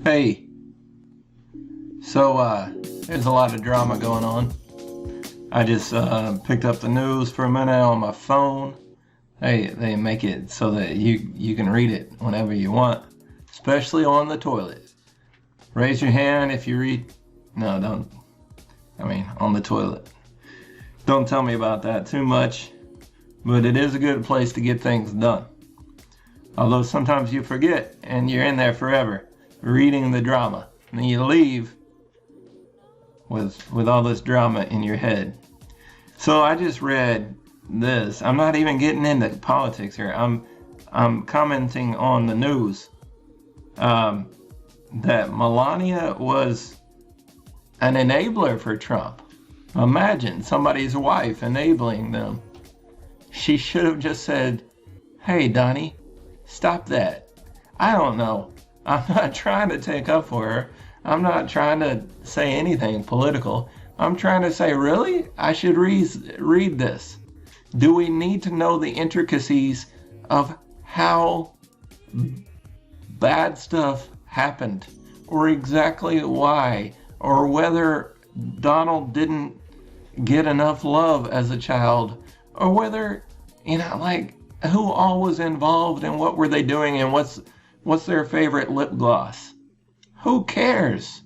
Hey, there's a lot of drama going on. I just picked up the news for a minute on my phone. They make it so that you can read it whenever you want, especially on the toilet. Raise your hand if you read. No, don't. I mean, on the toilet. Don't tell me about that too much, but it is a good place to get things done. Although sometimes you forget and you're in there forever reading the drama. And then you leave with all this drama in your head. So I just read this. I'm not even getting into politics here. I'm commenting on the news that Melania was an enabler for Trump. Imagine somebody's wife enabling them. She should have just said, "Hey, Donnie, stop that." I don't know. I'm not trying to take up for her. I'm not trying to say anything political. I'm trying to say, really? I should read this. Do we need to know the intricacies of how bad stuff happened, or exactly why, or whether Donald didn't get enough love as a child, or whether, who all was involved and what were they doing and what's their favorite lip gloss? Who cares?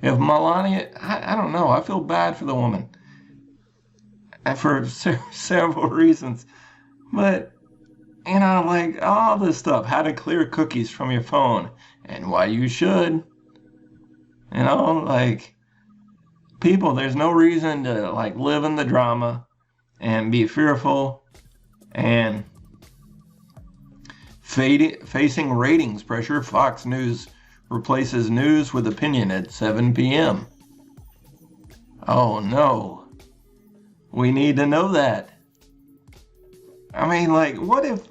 If Melania, I don't know. I feel bad for the woman for several reasons. But, all this stuff, how to clear cookies from your phone and why you should. People, there's no reason to live in the drama and be fearful and facing ratings pressure. Fox News replaces news with opinion at 7 p.m. Oh no. We need to know that. What if,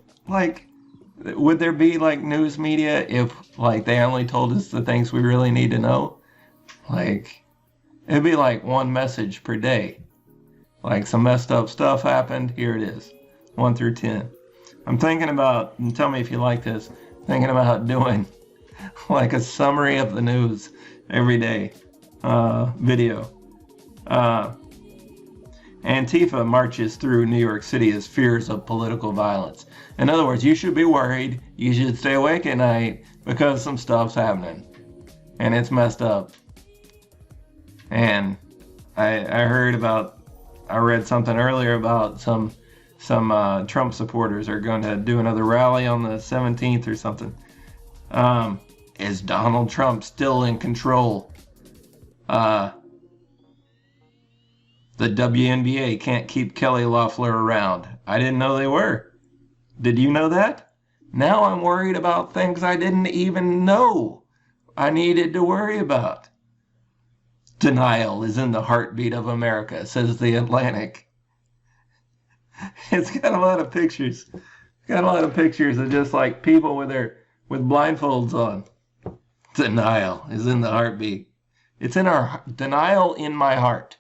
would there be news media if they only told us the things we really need to know? It'd be one message per day. Some messed up stuff happened, here it is. 1 through 10. I'm thinking about, and tell me if you like this, thinking about doing a summary of the news every day video. Antifa marches through New York City as fears of political violence. In other words, you should be worried. You should stay awake at night because some stuff's happening. And it's messed up. And I read something earlier about some Trump supporters are going to do another rally on the 17th or something. Is Donald Trump still in control? The WNBA can't keep Kelly Loeffler around. I didn't know they were. Did you know that? Now I'm worried about things I didn't even know I needed to worry about. Denial is in the heartbeat of America, says The Atlantic. It's got a lot of pictures. It's got a lot of pictures of just people with blindfolds on. Denial is in the heartbeat. It's in our denial in my heart.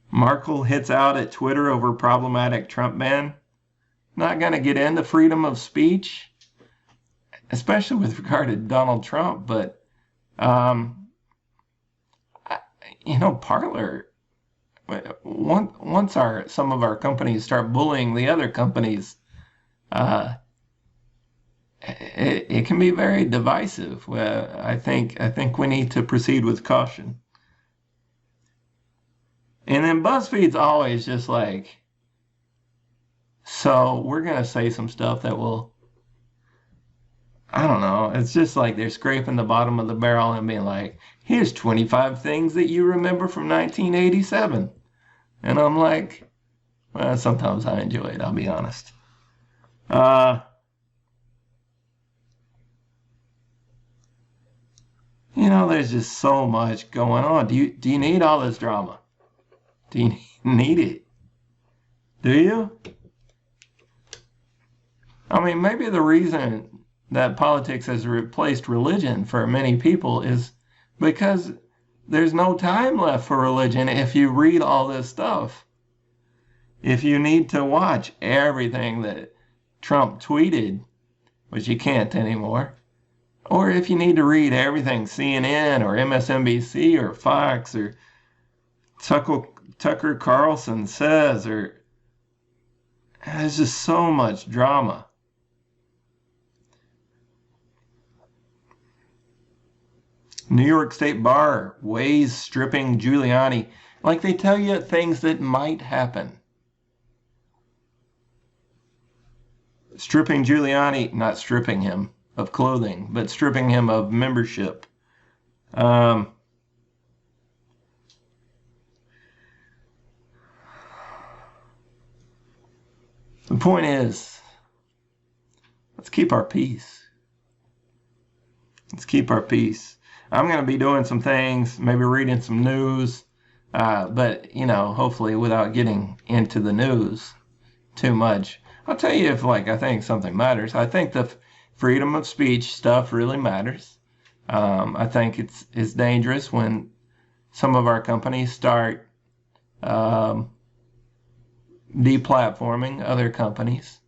Merkel hits out at Twitter over problematic Trump ban. Not going to get into freedom of speech, especially with regard to Donald Trump, but Parler, once some of our companies start bullying the other companies, it can be very divisive. I think we need to proceed with caution. And then BuzzFeed's always just so we're gonna say some stuff that will, I don't know. It's just they're scraping the bottom of the barrel and being here's 25 things that you remember from 1987. And I'm well, sometimes I enjoy it, I'll be honest. There's just so much going on. Do you need all this drama? Do you need it? Do you? Maybe the reason that politics has replaced religion for many people is because there's no time left for religion if you read all this stuff. If you need to watch everything that Trump tweeted, which you can't anymore, or if you need to read everything CNN or MSNBC or Fox or Tucker Carlson says, or there's just so much drama. New York State Bar weighs stripping Giuliani. Like they tell you things that might happen. Stripping Giuliani, not stripping him of clothing, but stripping him of membership. The point is, let's keep our peace. Let's keep our peace. I'm going to be doing some things, maybe reading some news, but, hopefully without getting into the news too much. I'll tell you if, I think something matters. I think the freedom of speech stuff really matters. I think it's dangerous when some of our companies start deplatforming other companies.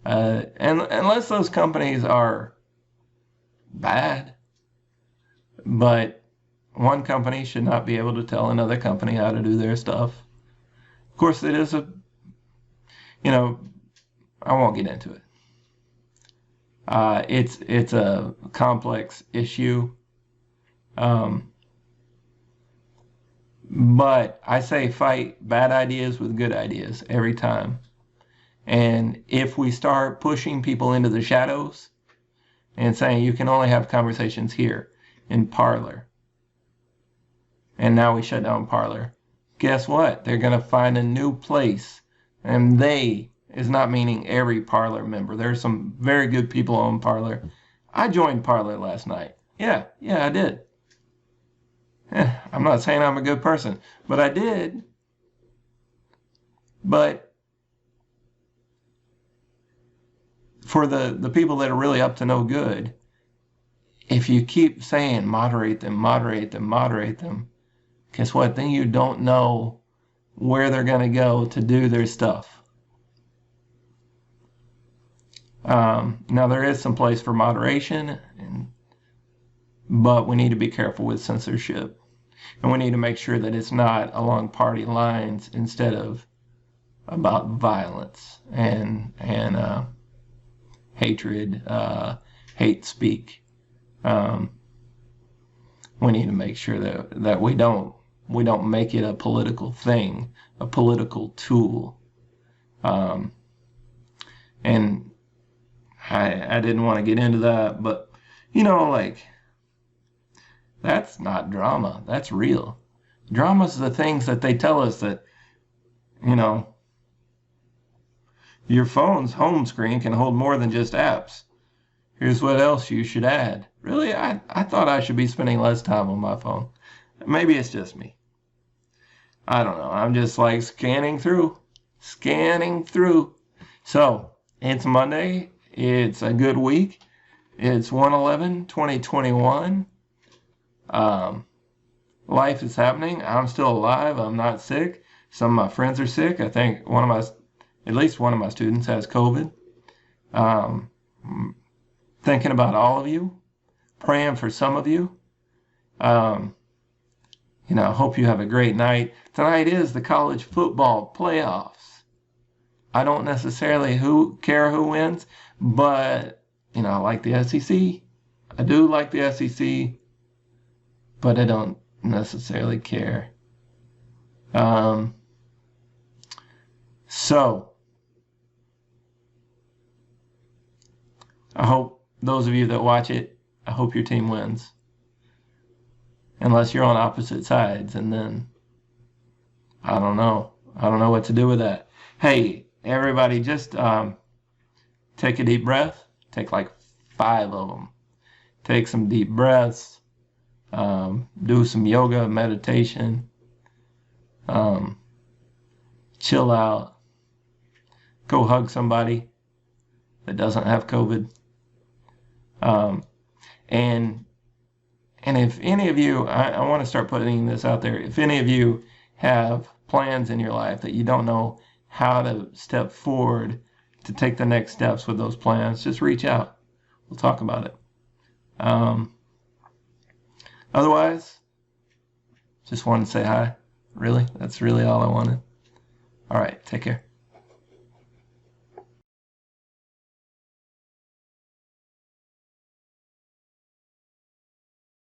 And unless those companies are bad. But one company should not be able to tell another company how to do their stuff. Of course, it is I won't get into it. It's a complex issue. But I say fight bad ideas with good ideas every time. And if we start pushing people into the shadows and saying you can only have conversations here, in Parler, and now we shut down Parler, guess what? They're going to find a new place, and they is not meaning every Parler member. There's some very good people on Parler. I joined Parler last night. Yeah, I did. I'm not saying I'm a good person, but I did. But for the people that are really up to no good, if you keep saying moderate them, guess what? Then you don't know where they're going to go to do their stuff. Now, there is some place for moderation, but we need to be careful with censorship. And we need to make sure that it's not along party lines instead of about violence and hatred, hate speak. We need to make sure that we don't make it a political thing, a political tool. And I didn't want to get into that, but that's not drama. That's real. Drama's the things that they tell us that, your phone's home screen can hold more than just apps. Here's what else you should add. Really? I thought I should be spending less time on my phone. Maybe it's just me. I don't know. I'm just scanning through. So, it's Monday. It's a good week. It's 1/11/2021. Life is happening. I'm still alive. I'm not sick. Some of my friends are sick. I think at least one of my students has COVID. Thinking about all of you, praying for some of you. Hope you have a great night. Tonight is the college football playoffs. I don't necessarily care who wins, but, I like the SEC. I do like the SEC, but I don't necessarily care. So, I hope those of you that watch it, I hope your team wins. Unless you're on opposite sides, and then I don't know. I don't know what to do with that. Hey, everybody, just take a deep breath. Take 5 of them. Take some deep breaths. Do some yoga, meditation. Chill out. Go hug somebody that doesn't have COVID. And if any of you, I want to start putting this out there, if any of you have plans in your life that you don't know how to step forward to take the next steps with those plans, just reach out. We'll talk about it. Otherwise, just wanted to say hi. Really? That's really all I wanted. All right, take care.